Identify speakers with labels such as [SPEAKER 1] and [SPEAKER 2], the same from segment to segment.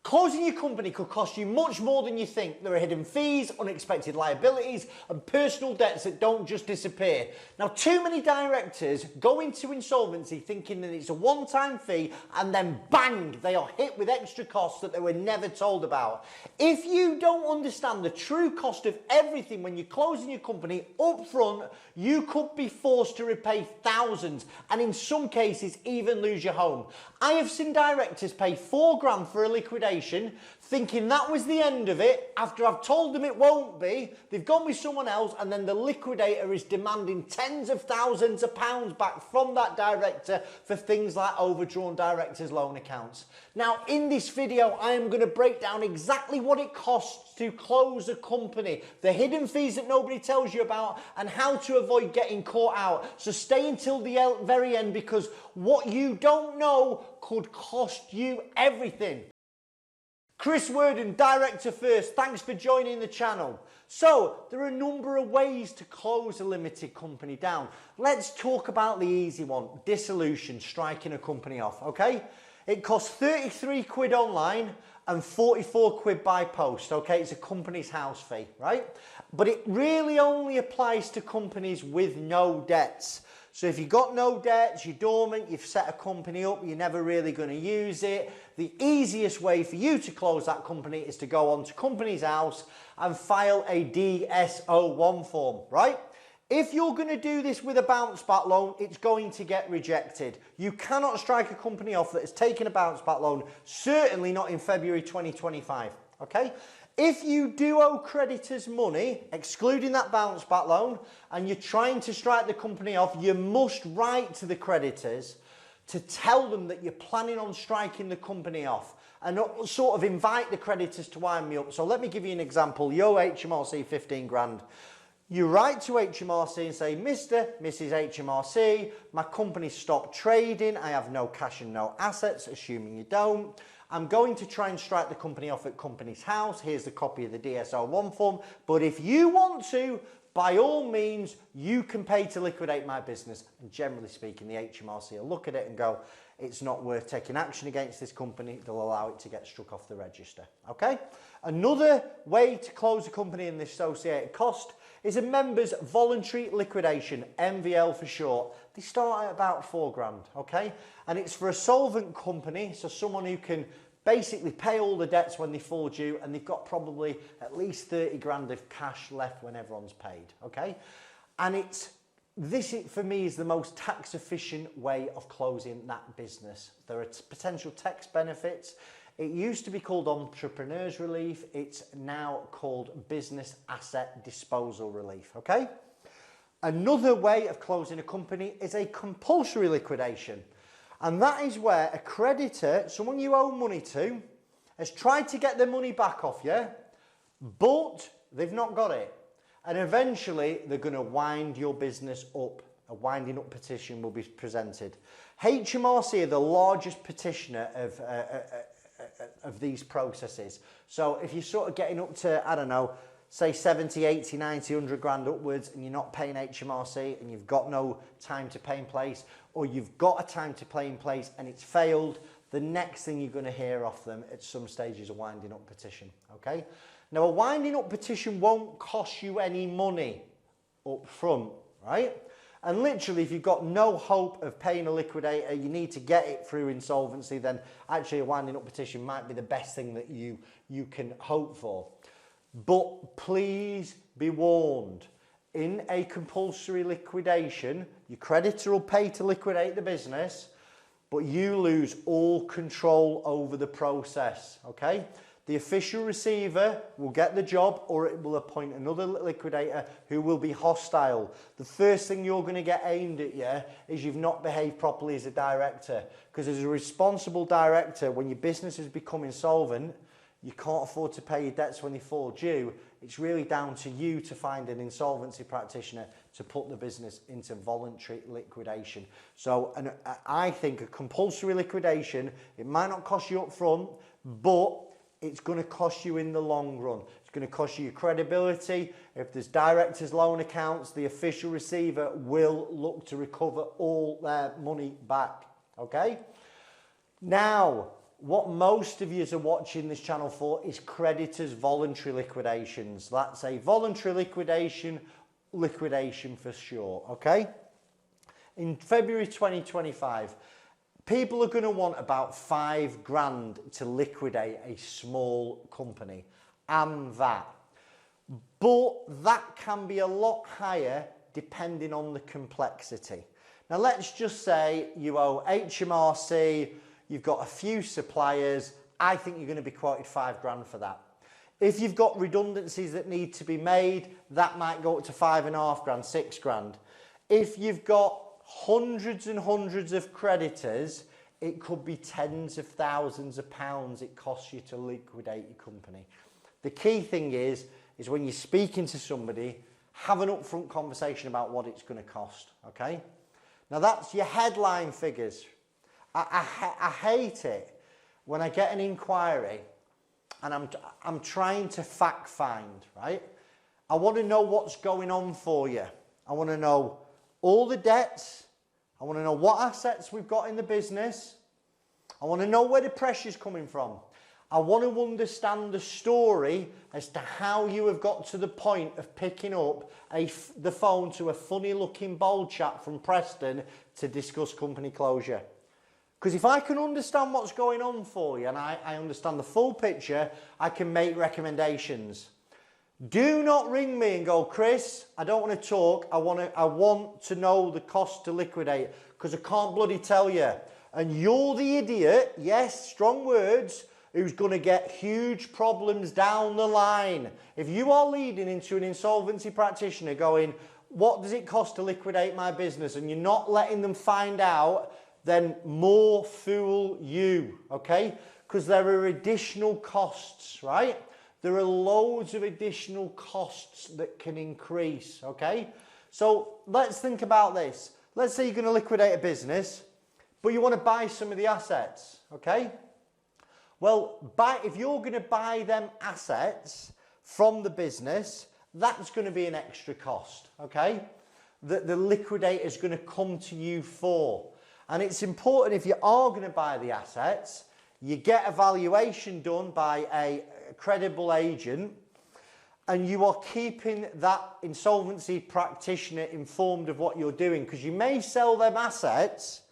[SPEAKER 1] Closing your company could cost you much more than you think. There are hidden fees, unexpected liabilities, and personal debts that don't just disappear. Now, too many directors go into insolvency thinking that it's a one-time fee, and then bang, they are hit with extra costs that they were never told about. If you don't understand the true cost of everything when you're closing your company up front, you could be forced to repay thousands, and in some cases, even lose your home. I have seen directors pay $4,000 for a liquidation, thinking that was the end of it. After I've told them it won't be, they've gone with someone else, and then the liquidator is demanding tens of thousands of pounds back from that director for things like overdrawn directors' loan accounts. Now, in this video, I am going to break down exactly what it costs to close a company, the hidden fees that nobody tells you about, and how to avoid getting caught out. So stay until the very end, because what you don't know could cost you everything. Chris Worden, Director First, thanks for joining the channel. So, there are a number of ways to close a limited company down. Let's talk about the easy one, dissolution, striking a company off, okay? It costs 33 quid online and 44 quid by post, okay? It's a company's house fee, right? But it really only applies to companies with no debts. So if you've got no debts, you're dormant, you've set a company up, you're never really going to use it, the easiest way for you to close that company is to go onto Companies House and file a DS-01 form, right? If you're going to do this with a bounce back loan, it's going to get rejected. You cannot strike a company off that has taken a bounce back loan, certainly not in February 2025, okay? If you do owe creditors money, excluding that bounce back loan, and you're trying to strike the company off, you must write to the creditors to tell them that you're planning on striking the company off, and sort of invite the creditors to wind me up. So let me give you an example. You owe HMRC 15 grand. You write to HMRC and say, Mr. Mrs. HMRC, my company stopped trading, I have no cash and no assets, assuming you don't. I'm going to try and strike the company off at Companies House. Here's the copy of the DS-01 form. But if you want to, by all means, you can pay to liquidate my business. And generally speaking, the HMRC will look at it and go, it's not worth taking action against this company. They'll allow it to get struck off the register. Okay? Another way to close a company and the associated cost is a member's voluntary liquidation, MVL for short. They start at about $4,000, okay? And it's for a solvent company, so someone who can basically pay all the debts when they fall due, and they've got probably at least 30 grand of cash left when everyone's paid, okay? And this for me is the most tax efficient way of closing that business. There are potential tax benefits. It used to be called Entrepreneurs Relief. It's now called Business Asset Disposal Relief, okay? Another way of closing a company is a compulsory liquidation. And that is where a creditor, someone you owe money to, has tried to get their money back off you, but they've not got it. And eventually they're going to wind your business up. A winding up petition will be presented. HMRC are the largest petitioner of these processes. So if you're sort of getting up to, I don't know, say 70, 80, 90, 100 grand upwards, and you're not paying HMRC, and you've got no time to pay in place, or you've got a time to pay in place and it's failed, the next thing you're going to hear off them at some stage is a winding up petition, okay? Now, a winding up petition won't cost you any money up front, right? And literally, if you've got no hope of paying a liquidator, you need to get it through insolvency, then actually a winding up petition might be the best thing that you can hope for. But please be warned, in a compulsory liquidation, your creditor will pay to liquidate the business, but you lose all control over the process, okay? The official receiver will get the job, or it will appoint another liquidator who will be hostile. The first thing you're going to get aimed at you is you've not behaved properly as a director. Because as a responsible director, when your business has become insolvent, you can't afford to pay your debts when they fall due. It's really down to you to find an insolvency practitioner to put the business into voluntary liquidation. So I think a compulsory liquidation, it might not cost you up front, but it's going to cost you in the long run. It's going to cost you your credibility. If there's directors' loan accounts, the official receiver will look to recover all their money back. Okay? Now, what most of you are watching this channel for is creditors' voluntary liquidations. That's a voluntary liquidation for sure, okay? In February 2025, people are going to want about £5,000 to liquidate a small company and that. But that can be a lot higher depending on the complexity. Now let's just say you owe HMRC, you've got a few suppliers, I think you're going to be quoted £5,000 for that. If you've got redundancies that need to be made, that might go up to £5,500, £6,000. If you've got hundreds and hundreds of creditors, it could be tens of thousands of pounds it costs you to liquidate your company. The key thing is when you're speaking to somebody, have an upfront conversation about what it's going to cost, okay? Now that's your headline figures. I hate it when I get an inquiry and I'm trying to fact find, right? I want to know what's going on for you. I want to know all the debts. I want to know what assets we've got in the business. I want to know where the pressure's coming from. I want to understand the story as to how you have got to the point of picking up the phone to a funny looking bold chap from Preston to discuss company closure. Because if I can understand what's going on for you and I understand the full picture, I can make recommendations. Do not ring me and go, Chris, I don't want to talk. I want to know the cost to liquidate because I can't bloody tell you. And you're the idiot, yes, strong words, who's going to get huge problems down the line. If you are leading into an insolvency practitioner going, what does it cost to liquidate my business? And you're not letting them find out, then more fool you, okay? Because there are additional costs, right? There are loads of additional costs that can increase, okay? So let's think about this. Let's say you're going to liquidate a business, but you want to buy some of the assets, okay? Well, if you're going to buy them assets from the business, that's going to be an extra cost, okay? That the liquidator is going to come to you for. And it's important if you are going to buy the assets, you get a valuation done by a credible agent and you are keeping that insolvency practitioner informed of what you're doing because you may sell them assets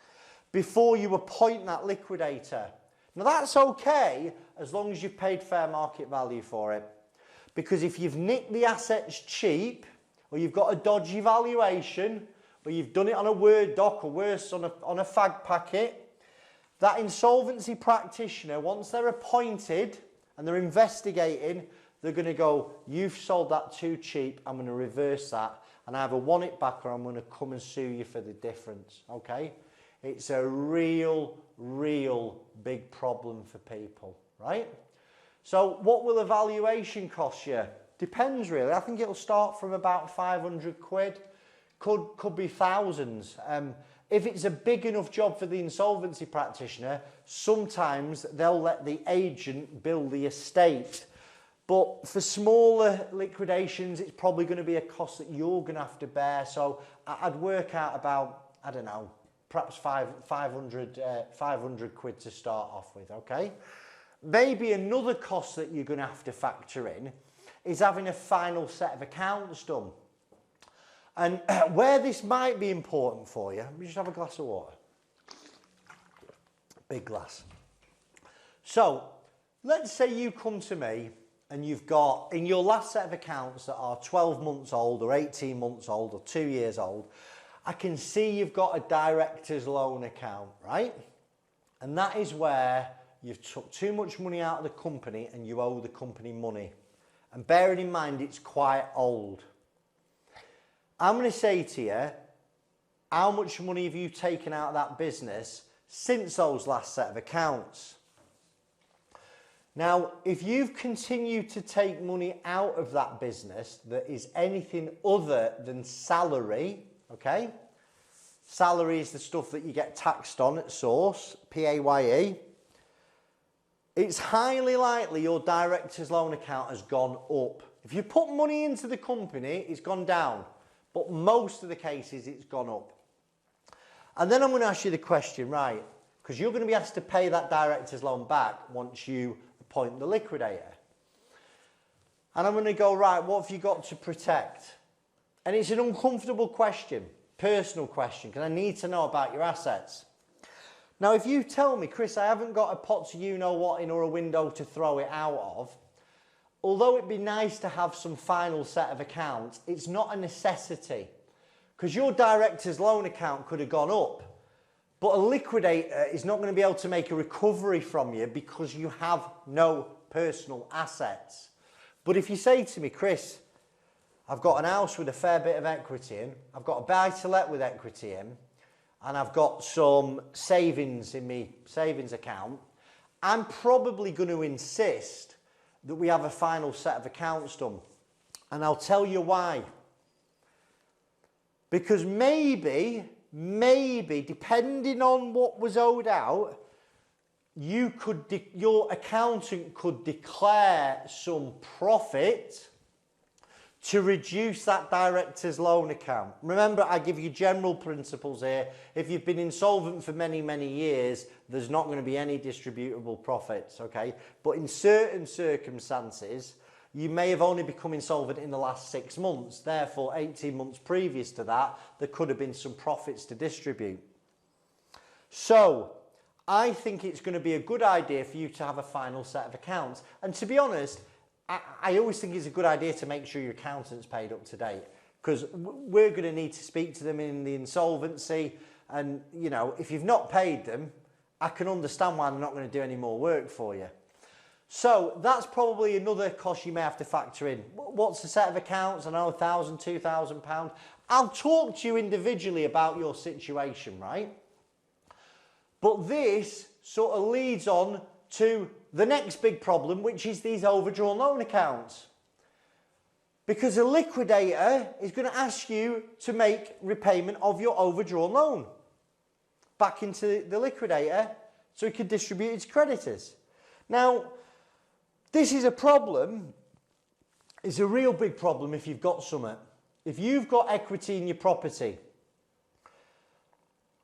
[SPEAKER 1] before you appoint that liquidator. Now that's okay as long as you've paid fair market value for it. Because if you've nicked the assets cheap or you've got a dodgy valuation or you've done it on a Word doc or worse on a fag packet, that insolvency practitioner, once they're appointed and they're investigating, they're going to go, you've sold that too cheap, I'm going to reverse that and I either want it back or I'm going to come and sue you for the difference, okay? It's a real big problem for people, right? So what will a valuation cost you? Depends really. I think it'll start from about 500 quid. Could be thousands. If it's a big enough job for the insolvency practitioner, sometimes they'll let the agent build the estate. But for smaller liquidations, it's probably going to be a cost that you're going to have to bear. So I'd work out about, I don't know, perhaps 500 quid to start off with, okay? Maybe another cost that you're going to have to factor in is having a final set of accounts done. And where this might be important for you, let me just have a glass of water. Big glass. So, let's say you come to me and you've got, in your last set of accounts that are 12 months old or 18 months old or 2 years old, I can see you've got a director's loan account, right? And that is where you've took too much money out of the company and you owe the company money. And bearing in mind it's quite old. I'm going to say to you, how much money have you taken out of that business since those last set of accounts? Now, if you've continued to take money out of that business that is anything other than salary, okay? Salary is the stuff that you get taxed on at source, PAYE. It's highly likely your director's loan account has gone up. If you put money into the company, it's gone down. But most of the cases, it's gone up. And then I'm going to ask you the question, right, because you're going to be asked to pay that director's loan back once you appoint the liquidator. And I'm going to go, right, what have you got to protect? And it's an uncomfortable question, personal question, because I need to know about your assets. Now, if you tell me, Chris, I haven't got a pot to you-know-what in or a window to throw it out of, although it'd be nice to have some final set of accounts, it's not a necessity. Because your director's loan account could have gone up, but a liquidator is not going to be able to make a recovery from you because you have no personal assets. But if you say to me, Chris, I've got an house with a fair bit of equity in, I've got a buy-to-let with equity in, and I've got some savings in my savings account, I'm probably going to insist that we have a final set of accounts done. And I'll tell you why. Because maybe, depending on what was owed out, your accountant could declare some profit to reduce that director's loan account. Remember, I give you general principles here. If you've been insolvent for many, many years, there's not going to be any distributable profits, okay? But in certain circumstances, you may have only become insolvent in the last 6 months. Therefore, 18 months previous to that, there could have been some profits to distribute. So, I think it's going to be a good idea for you to have a final set of accounts. And to be honest, I always think it's a good idea to make sure your accountant's paid up to date, because we're going to need to speak to them in the insolvency, and you know, if you've not paid them, I can understand why they're not going to do any more work for you. So that's probably another cost you may have to factor in. What's the set of accounts? I know £1,000, £2,000. I'll talk to you individually about your situation, right? But this sort of leads on to the next big problem, which is these overdrawn loan accounts. Because a liquidator is going to ask you to make repayment of your overdrawn loan back into the liquidator so he can distribute it to creditors. Now, this is a problem. It's a real big problem if you've got something. If you've got equity in your property,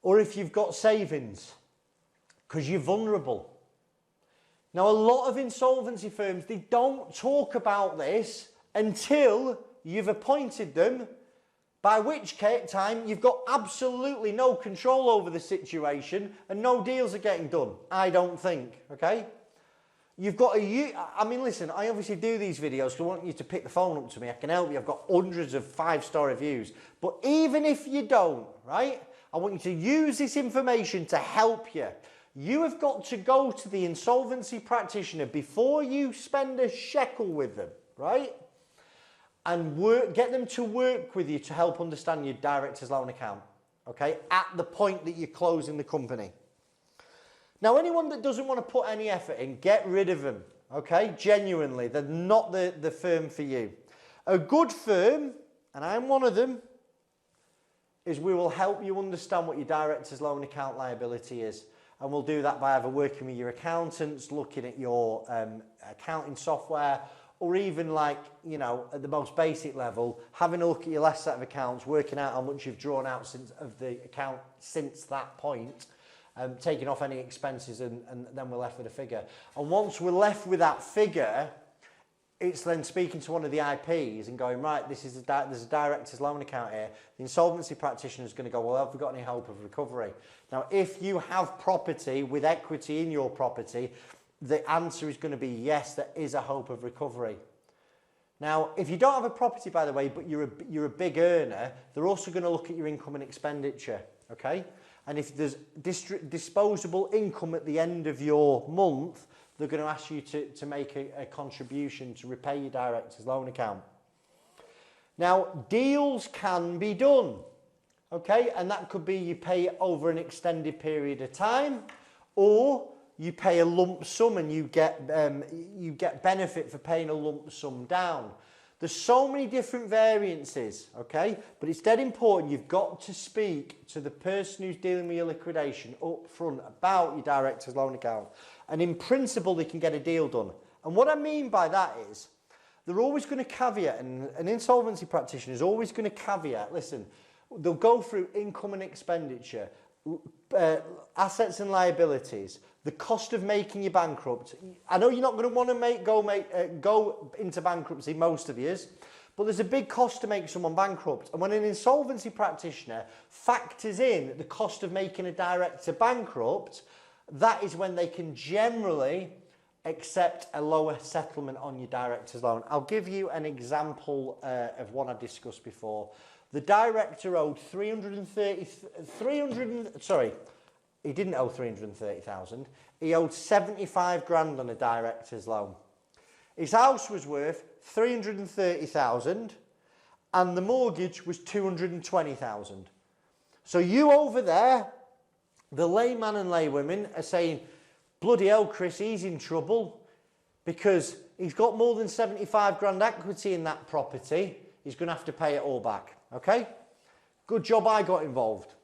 [SPEAKER 1] or if you've got savings, because you're vulnerable. Now, a lot of insolvency firms, they don't talk about this until you've appointed them, by which time you've got absolutely no control over the situation and no deals are getting done, I don't think, okay? You've got I mean, listen, I obviously do these videos because I want you to pick the phone up to me. I can help you. I've got hundreds of 5-star reviews. But even if you don't, right, I want you to use this information to help you. You have got to go to the insolvency practitioner before you spend a shekel with them, right? And get them to work with you to help understand your director's loan account, okay? At the point that you're closing the company. Now, anyone that doesn't want to put any effort in, get rid of them, okay? Genuinely, they're not the firm for you. A good firm, and I'm one of them, is we will help you understand what your director's loan account liability is. And we'll do that by either working with your accountants, looking at your accounting software, or even like, you know, at the most basic level, having a look at your last set of accounts, working out how much you've drawn out of the account since that point, taking off any expenses, and then we're left with a figure. And once we're left with that figure, it's then speaking to one of the IPs and going, right, there's a director's loan account here. The insolvency practitioner is going to go, well, have we got any hope of recovery? Now, if you have property with equity in your property, the answer is going to be yes, there is a hope of recovery. Now, if you don't have a property, by the way, but you're a big earner, they're also going to look at your income and expenditure, okay? And if there's disposable income at the end of your month, they're going to ask you to make a contribution to repay your director's loan account. Now, deals can be done, okay? And that could be you pay it over an extended period of time, or you pay a lump sum and you get benefit for paying a lump sum down. There's so many different variances, okay? But it's dead important. You've got to speak to the person who's dealing with your liquidation up front about your director's loan account. And in principle, they can get a deal done. And what I mean by that is, they're always going to caveat, and an insolvency practitioner is always going to caveat, listen, they'll go through income and expenditure, assets and liabilities, the cost of making you bankrupt. I know you're not going to want to go into bankruptcy, most of you, but there's a big cost to make someone bankrupt. And when an insolvency practitioner factors in the cost of making a director bankrupt, that is when they can generally accept a lower settlement on your director's loan. I'll give you an example of one I discussed before. The director owed he didn't owe 330,000. He owed 75 grand on a director's loan. His house was worth 330,000 and the mortgage was 220,000. So you over there, the layman and laywomen, are saying, bloody hell, Chris, he's in trouble because he's got more than 75 grand equity in that property. He's going to have to pay it all back. Okay? Good job I got involved.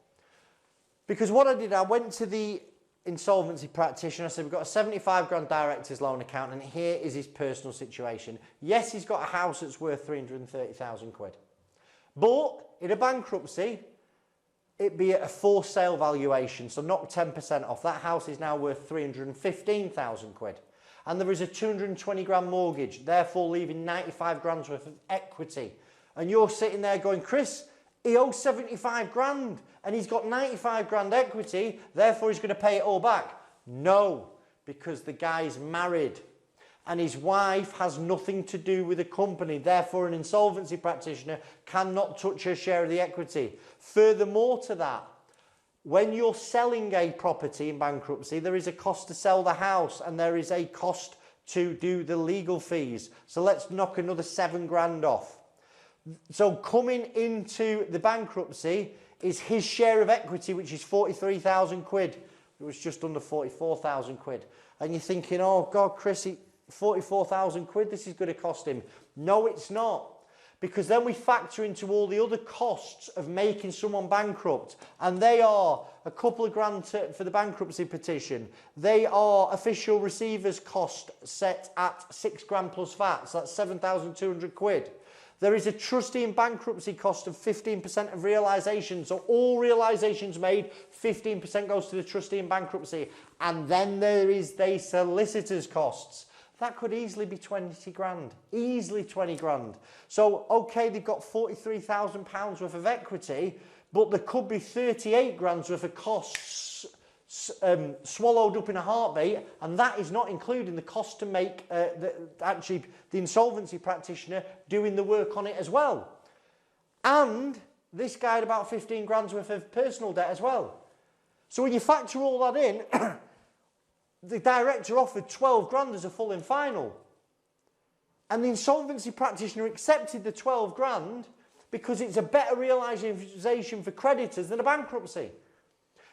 [SPEAKER 1] Because what I did, I went to the insolvency practitioner. I said, we've got a 75 grand director's loan account and here is his personal situation. Yes, he's got a house that's worth 330,000 quid. But in a bankruptcy, it'd be at a for sale valuation, so knock 10% off. That house is now worth 315,000 quid. And there is a 220 grand mortgage, therefore leaving 95 grand's worth of equity. And you're sitting there going, Chris, he owes 75 grand and he's got 95 grand equity, therefore he's going to pay it all back. No, because the guy's married and his wife has nothing to do with the company. Therefore, an insolvency practitioner cannot touch her share of the equity. Furthermore to that, when you're selling a property in bankruptcy, there is a cost to sell the house and there is a cost to do the legal fees. So let's knock another 7 grand off. So coming into the bankruptcy is his share of equity, which is 43,000 quid. It was just under 44,000 quid. And you're thinking, oh God, Chris, 44,000 quid, this is going to cost him. No, it's not. Because then we factor into all the other costs of making someone bankrupt. And they are a couple of grand for the bankruptcy petition. They are official receivers cost set at 6 grand plus VAT. So that's 7,200 quid. There is a trustee in bankruptcy cost of 15% of realisation. So all realisations made, 15% goes to the trustee in bankruptcy. And then there is the solicitor's costs. That could easily be 20 grand. Easily 20 grand. So, okay, they've got £43,000 worth of equity, but there could be 38 grand's worth of costs swallowed up in a heartbeat, and that is not including the cost to make the insolvency practitioner doing the work on it as well. And this guy had about 15 grand's worth of personal debt as well. So when you factor all that in, the director offered 12 grand as a full and final. And the insolvency practitioner accepted the 12 grand because it's a better realisation for creditors than a bankruptcy.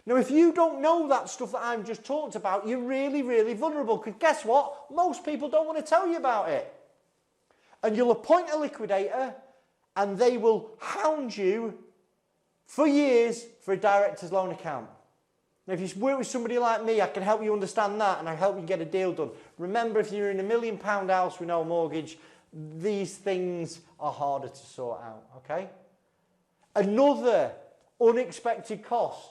[SPEAKER 1] Now, if you don't know that stuff that I've just talked about, you're really, really vulnerable. Because guess what? Most people don't want to tell you about it. And you'll appoint a liquidator and they will hound you for years for a director's loan account. Now, if you work with somebody like me, I can help you understand that and I help you get a deal done. Remember, if you're in £1 million house with no mortgage, these things are harder to sort out, okay? Another unexpected cost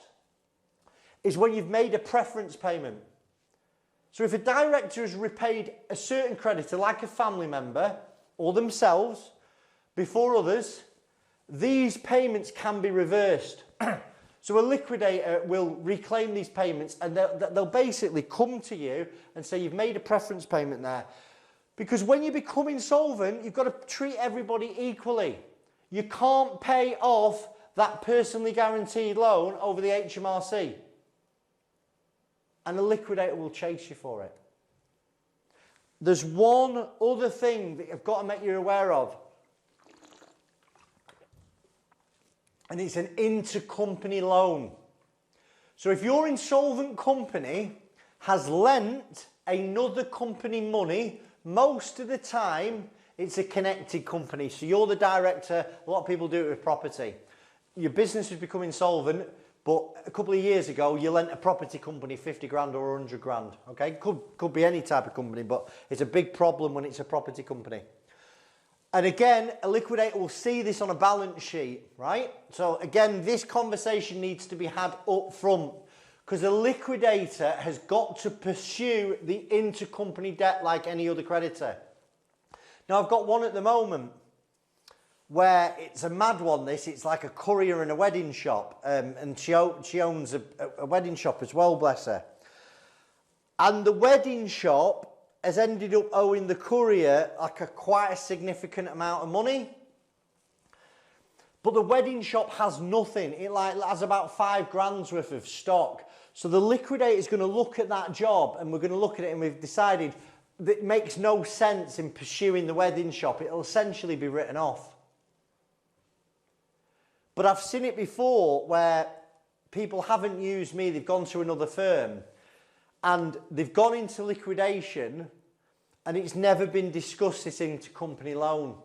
[SPEAKER 1] is when you've made a preference payment. So if a director has repaid a certain creditor, like a family member or themselves, before others, these payments can be reversed. So a liquidator will reclaim these payments and they'll basically come to you and say you've made a preference payment there. Because when you become insolvent, you've got to treat everybody equally. You can't pay off that personally guaranteed loan over the HMRC. And a liquidator will chase you for it. There's one other thing that I've got to make you aware of. And it's an intercompany loan. So if your insolvent company has lent another company money, most of the time it's a connected company. So you're the director, a lot of people do it with property. Your business has become insolvent, but a couple of years ago you lent a property company 50 grand or 100 grand. Okay, could be any type of company, but it's a big problem when it's a property company. And again, a liquidator will see this on a balance sheet, right? So again, this conversation needs to be had up front because a liquidator has got to pursue the intercompany debt like any other creditor. Now, I've got one at the moment where it's a mad one, this. It's like a courier in a wedding shop. And she owns a wedding shop as well, bless her. And the wedding shop has ended up owing the courier like quite a significant amount of money. But the wedding shop has nothing. It has about £5,000 worth of stock. So the liquidator is going to look at that job, and we're going to look at it, and we've decided that it makes no sense in pursuing the wedding shop. It'll essentially be written off. But I've seen it before where people haven't used me, they've gone to another firm, and they've gone into liquidation and it's never been discussed, this intercompany loan.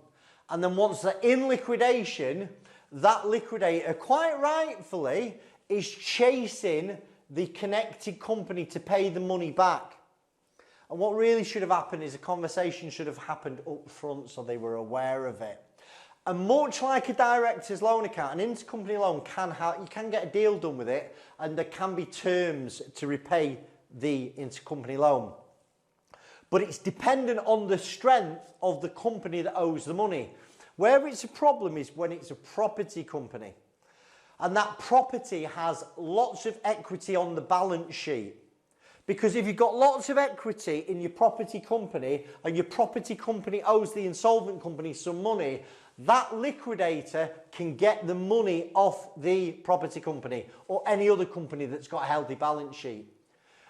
[SPEAKER 1] And then once they're in liquidation, that liquidator, quite rightfully, is chasing the connected company to pay the money back. And what really should have happened is a conversation should have happened up front so they were aware of it. And much like a director's loan account, an intercompany loan you can get a deal done with it, and there can be terms to repay the intercompany loan. But it's dependent on the strength of the company that owes the money. Where it's a problem is when it's a property company. And that property has lots of equity on the balance sheet. Because if you've got lots of equity in your property company and your property company owes the insolvent company some money, that liquidator can get the money off the property company or any other company that's got a healthy balance sheet.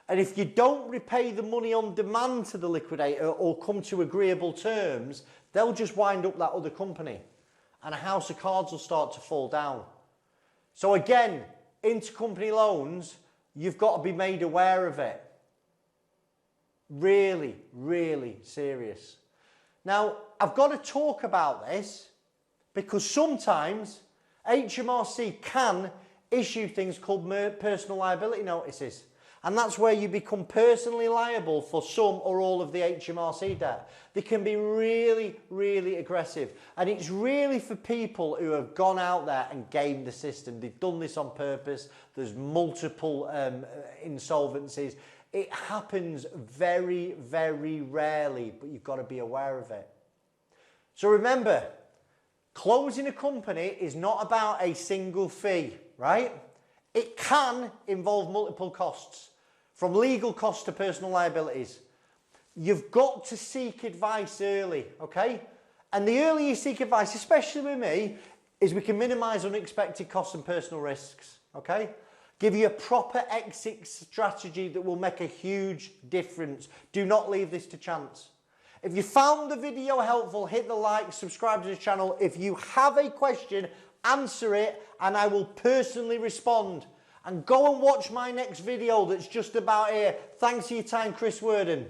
[SPEAKER 1] And if you don't repay the money on demand to the liquidator or come to agreeable terms, they'll just wind up that other company and a house of cards will start to fall down. So again, intercompany loans, you've got to be made aware of it. Really, really serious. Now, I've got to talk about this because sometimes HMRC can issue things called personal liability notices. And that's where you become personally liable for some or all of the HMRC debt. They can be really, really aggressive. And it's really for people who have gone out there and gamed the system. They've done this on purpose. There's multiple insolvencies. It happens very, very rarely, but you've got to be aware of it. So remember, closing a company is not about a single fee, right? It can involve multiple costs, from legal costs to personal liabilities. You've got to seek advice early, okay? And the earlier you seek advice, especially with me, is we can minimise unexpected costs and personal risks, okay? Give you a proper exit strategy that will make a huge difference. Do not leave this to chance. If you found the video helpful, hit the like, subscribe to the channel. If you have a question, answer it and I will personally respond. And go and watch my next video that's just about here. Thanks for your time, Chris Worden.